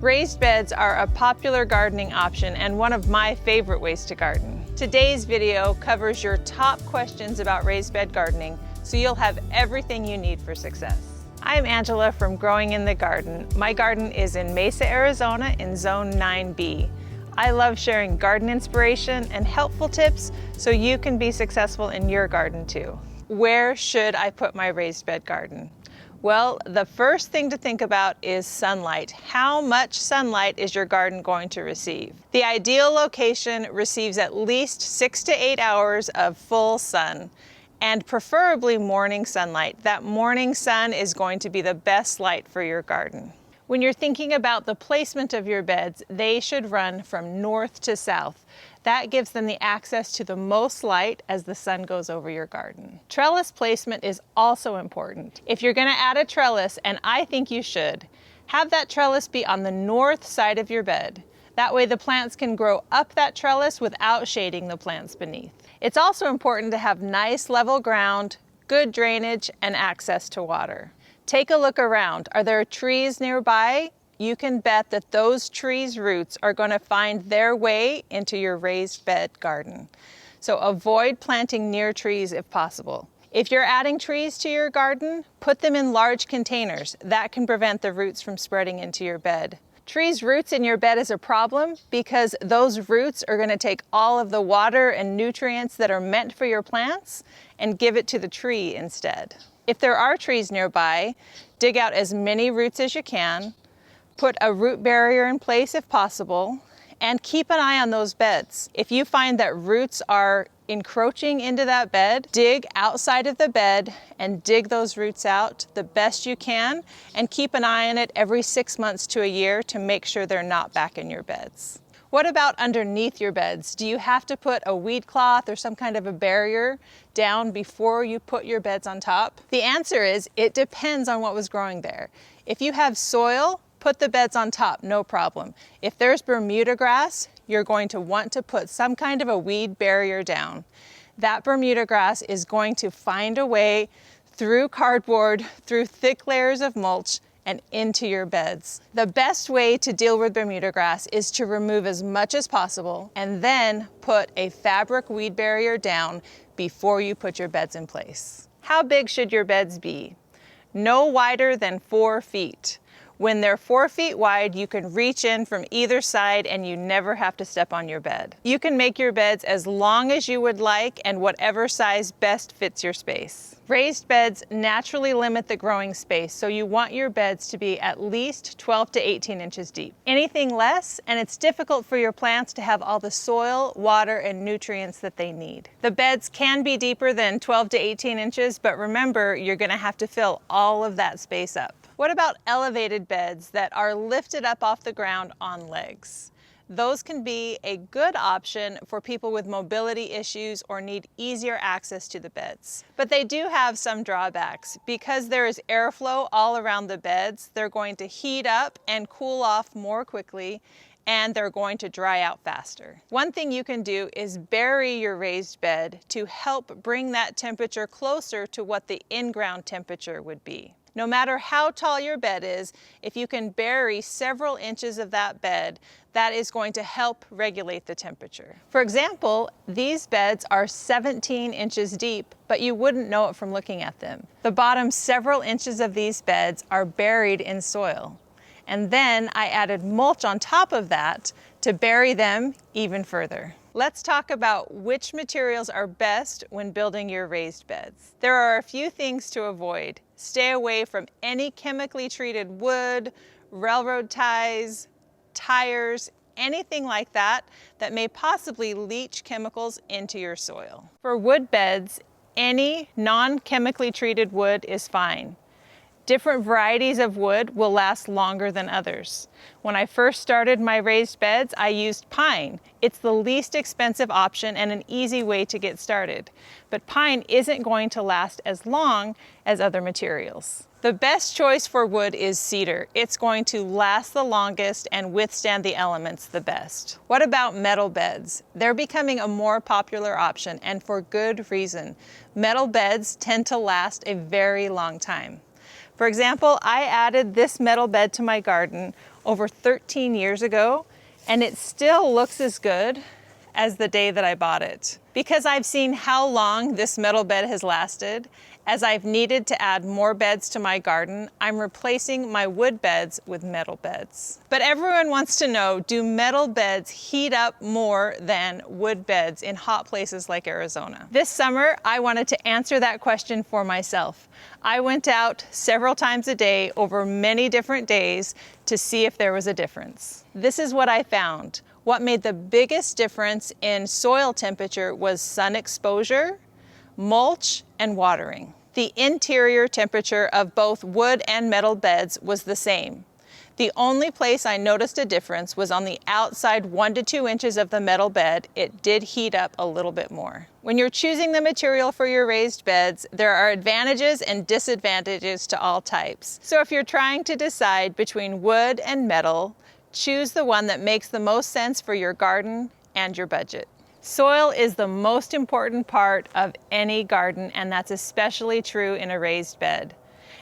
Raised beds are a popular gardening option and one of my favorite ways to garden. Today's video covers your top questions about raised bed gardening, so you'll have everything you need for success. I'm Angela from Growing in the Garden. My garden is in Mesa, Arizona in Zone 9B. I love sharing garden inspiration and helpful tips so you can be successful in your garden too. Where should I put my raised bed garden? Well, the first thing to think about is sunlight. How much sunlight is your garden going to receive? The ideal location receives at least 6 to 8 hours of full sun, and preferably morning sunlight. That morning sun is going to be the best light for your garden. When you're thinking about the placement of your beds, they should run from north to south. That gives them the access to the most light as the sun goes over your garden. Trellis placement is also important. If you're going to add a trellis, and I think you should, have that trellis be on the north side of your bed. That way the plants can grow up that trellis without shading the plants beneath. It's also important to have nice level ground, good drainage, and access to water. Take a look around. Are there trees nearby? You can bet that those trees' roots are going to find their way into your raised bed garden. So avoid planting near trees if possible. If you're adding trees to your garden, put them in large containers. That can prevent the roots from spreading into your bed. Trees' roots in your bed is a problem because those roots are going to take all of the water and nutrients that are meant for your plants and give it to the tree instead. If there are trees nearby, dig out as many roots as you can. Put a root barrier in place if possible, and keep an eye on those beds. If you find that roots are encroaching into that bed, dig outside of the bed and dig those roots out the best you can, and keep an eye on it every 6 months to a year to make sure they're not back in your beds. What about underneath your beds? Do you have to put a weed cloth or some kind of a barrier down before you put your beds on top? The answer is it depends on what was growing there. If you have soil, put the beds on top, no problem. If there's Bermuda grass, you're going to want to put some kind of a weed barrier down. That Bermuda grass is going to find a way through cardboard, through thick layers of mulch, and into your beds. The best way to deal with Bermuda grass is to remove as much as possible and then put a fabric weed barrier down before you put your beds in place. How big should your beds be? No wider than 4 feet. When they're 4 feet wide, you can reach in from either side and you never have to step on your bed. You can make your beds as long as you would like and whatever size best fits your space. Raised beds naturally limit the growing space, so you want your beds to be at least 12 to 18 inches deep. Anything less, and it's difficult for your plants to have all the soil, water, and nutrients that they need. The beds can be deeper than 12 to 18 inches, but remember, you're going to have to fill all of that space up. What about elevated beds that are lifted up off the ground on legs? Those can be a good option for people with mobility issues or need easier access to the beds. But they do have some drawbacks. Because there is airflow all around the beds, they're going to heat up and cool off more quickly, and they're going to dry out faster. One thing you can do is bury your raised bed to help bring that temperature closer to what the in-ground temperature would be. No matter how tall your bed is, if you can bury several inches of that bed, that is going to help regulate the temperature. For example, these beds are 17 inches deep, but you wouldn't know it from looking at them. The bottom several inches of these beds are buried in soil. And then I added mulch on top of that to bury them even further. Let's talk about which materials are best when building your raised beds. There are a few things to avoid. Stay away from any chemically treated wood, railroad ties, tires, anything like that that may possibly leach chemicals into your soil. For wood beds, any non-chemically treated wood is fine. Different varieties of wood will last longer than others. When I first started my raised beds, I used pine. It's the least expensive option and an easy way to get started. But pine isn't going to last as long as other materials. The best choice for wood is cedar. It's going to last the longest and withstand the elements the best. What about metal beds? They're becoming a more popular option, and for good reason. Metal beds tend to last a very long time. For example, I added this metal bed to my garden over 13 years ago, and it still looks as good as the day that I bought it. Because I've seen how long this metal bed has lasted, as I've needed to add more beds to my garden, I'm replacing my wood beds with metal beds. But everyone wants to know, do metal beds heat up more than wood beds in hot places like Arizona? This summer, I wanted to answer that question for myself. I went out several times a day over many different days to see if there was a difference. This is what I found. What made the biggest difference in soil temperature was sun exposure, mulch, and watering. The interior temperature of both wood and metal beds was the same. The only place I noticed a difference was on the outside 1 to 2 inches of the metal bed. It did heat up a little bit more. When you're choosing the material for your raised beds, there are advantages and disadvantages to all types. So if you're trying to decide between wood and metal, choose the one that makes the most sense for your garden and your budget. Soil is the most important part of any garden, and that's especially true in a raised bed.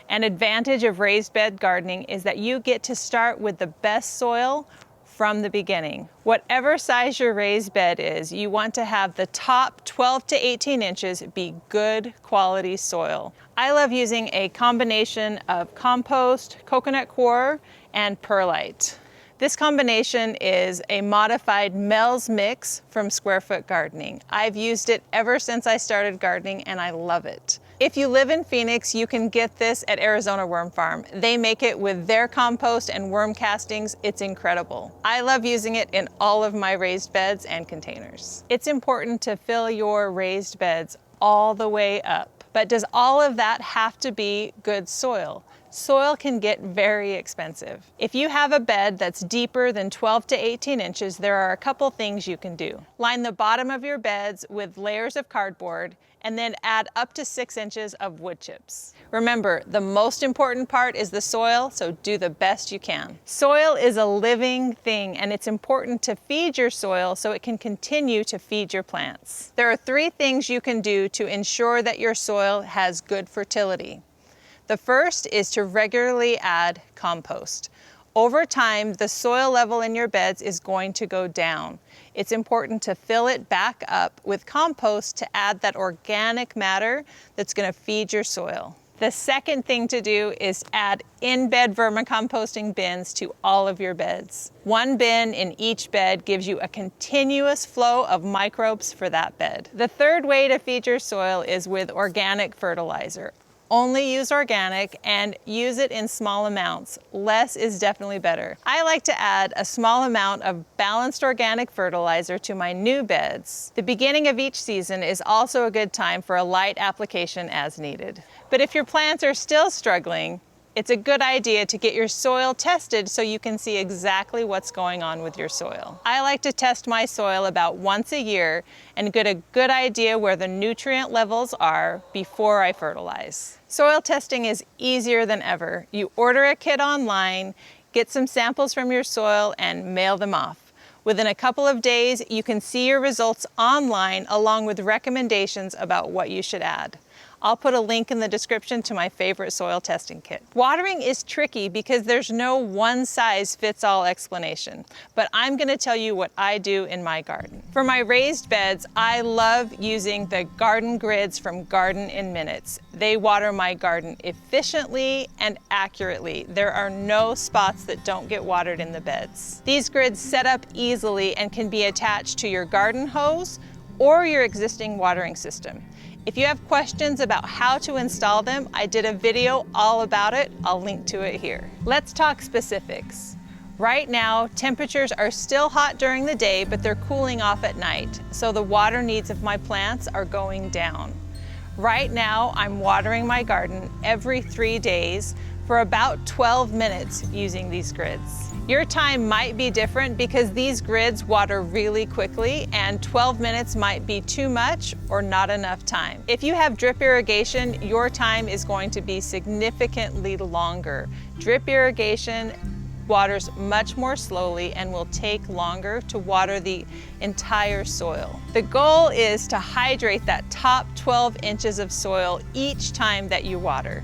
An advantage of raised bed gardening is that you get to start with the best soil from the beginning. Whatever size your raised bed is, you want to have the top 12 to 18 inches be good quality soil. I love using a combination of compost, coconut coir, and perlite. This combination is a modified Mel's Mix from Square Foot Gardening. I've used it ever since I started gardening and I love it. If you live in Phoenix, you can get this at Arizona Worm Farm. They make it with their compost and worm castings. It's incredible. I love using it in all of my raised beds and containers. It's important to fill your raised beds all the way up. But does all of that have to be good soil? Soil can get very expensive. If you have a bed that's deeper than 12 to 18 inches, there are a couple things you can do. Line the bottom of your beds with layers of cardboard and then add up to 6 inches of wood chips. Remember, the most important part is the soil, so do the best you can. Soil is a living thing, and it's important to feed your soil so it can continue to feed your plants. There are 3 things you can do to ensure that your soil has good fertility. The first is to regularly add compost. Over time, the soil level in your beds is going to go down. It's important to fill it back up with compost to add that organic matter that's going to feed your soil. The second thing to do is add in-bed vermicomposting bins to all of your beds. 1 bin in each bed gives you a continuous flow of microbes for that bed. The third way to feed your soil is with organic fertilizer. Only use organic and use it in small amounts. Less is definitely better. I like to add a small amount of balanced organic fertilizer to my new beds. The beginning of each season is also a good time for a light application as needed. But if your plants are still struggling, it's a good idea to get your soil tested so you can see exactly what's going on with your soil. I like to test my soil about once a year and get a good idea where the nutrient levels are before I fertilize. Soil testing is easier than ever. You order a kit online, get some samples from your soil, and mail them off. Within a couple of days, you can see your results online along with recommendations about what you should add. I'll put a link in the description to my favorite soil testing kit. Watering is tricky because there's no one-size-fits-all explanation, but I'm going to tell you what I do in my garden. For my raised beds, I love using the garden grids from Garden in Minutes. They water my garden efficiently and accurately. There are no spots that don't get watered in the beds. These grids set up easily and can be attached to your garden hose or your existing watering system. If you have questions about how to install them, I did a video all about it. I'll link to it here. Let's talk specifics. Right now, temperatures are still hot during the day, but they're cooling off at night, so the water needs of my plants are going down. Right now, I'm watering my garden every 3 days for about 12 minutes using these grids. Your time might be different because these grids water really quickly and 12 minutes might be too much or not enough time. If you have drip irrigation, your time is going to be significantly longer. Drip irrigation waters much more slowly and will take longer to water the entire soil. The goal is to hydrate that top 12 inches of soil each time that you water.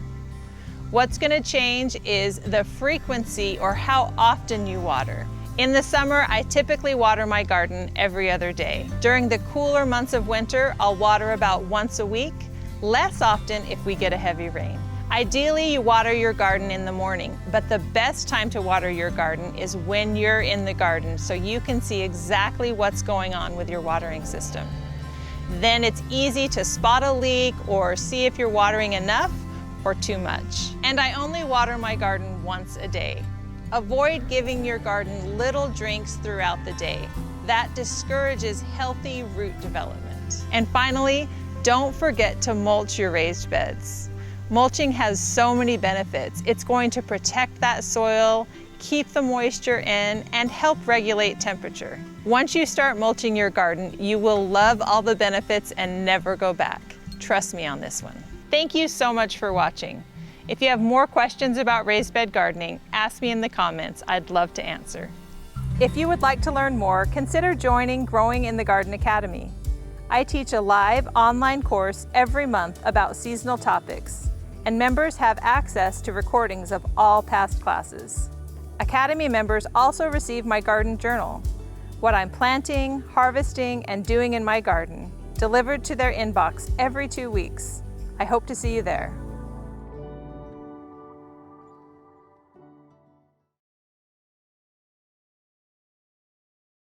What's going to change is the frequency or how often you water. In the summer, I typically water my garden every other day. During the cooler months of winter, I'll water about once a week, less often if we get a heavy rain. Ideally, you water your garden in the morning, but the best time to water your garden is when you're in the garden so you can see exactly what's going on with your watering system. Then it's easy to spot a leak or see if you're watering enough or too much. And I only water my garden once a day. Avoid giving your garden little drinks throughout the day. That discourages healthy root development. And finally, don't forget to mulch your raised beds. Mulching has so many benefits. It's going to protect that soil, keep the moisture in, and help regulate temperature. Once you start mulching your garden, you will love all the benefits and never go back. Trust me on this one. Thank you so much for watching. If you have more questions about raised bed gardening, ask me in the comments. I'd love to answer. If you would like to learn more, consider joining Growing in the Garden Academy. I teach a live online course every month about seasonal topics, and members have access to recordings of all past classes. Academy members also receive my garden journal, what I'm planting, harvesting, and doing in my garden, delivered to their inbox every 2 weeks. I hope to see you there.